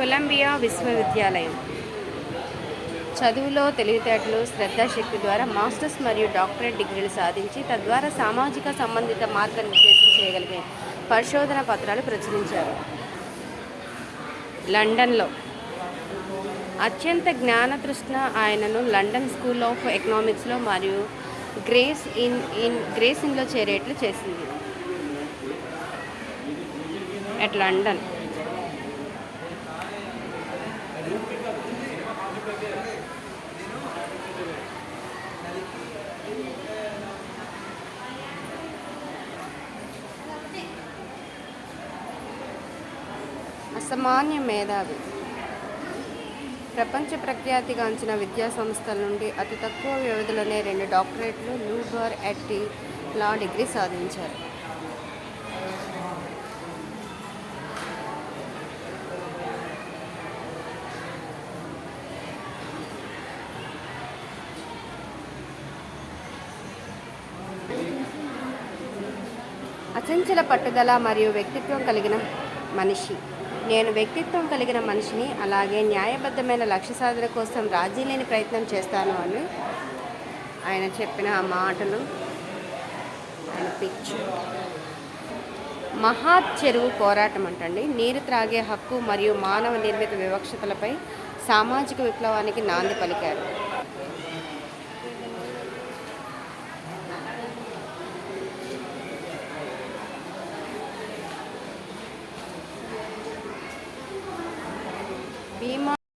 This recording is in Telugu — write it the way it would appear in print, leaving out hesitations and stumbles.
కొలంబియా విశ్వవిద్యాలయం చదువులో తెలివితేటలు శ్రద్ధాశక్తి ద్వారా మాస్టర్స్ మరియు డాక్టరేట్ డిగ్రీలు సాధించి తద్వారా సామాజిక సంబంధిత మార్గనిర్దేశం చేయగలిగే పరిశోధన పత్రాలు ప్రచురించారు. లండన్లో అత్యంత జ్ఞానతృష్ణ ఆయనను లండన్ స్కూల్ ఆఫ్ ఎకనామిక్స్లో మరియు గ్రేస్ ఇన్లో చేరేట్లు చేసింది. అట్ లండన్ అసామాన్య మేధావి. ప్రపంచ ప్రఖ్యాతిగాంచిన విద్యా సంస్థల నుండి అతి తక్కువ వ్యవధిలోనే 2 డాక్టరేట్లు, లూబర్ ఎట్టి లా డిగ్రీ సాధించారు. అచంచల పట్టుదల మరియు వ్యక్తిత్వం కలిగిన మనిషి. నేను వ్యక్తిత్వం కలిగిన మనిషిని, అలాగే న్యాయబద్ధమైన లక్ష్య సాధన కోసం రాజీ లేని ప్రయత్నం చేస్తాను అని ఆయన చెప్పిన ఆ మాటలు ఆయన పిచ్చు. మహాత్ చెరువు పోరాటం అంటండి. నీరు త్రాగే హక్కు మరియు మానవ నిర్మిత వివక్షతలపై సామాజిక విప్లవానికి నాంది పలికారు.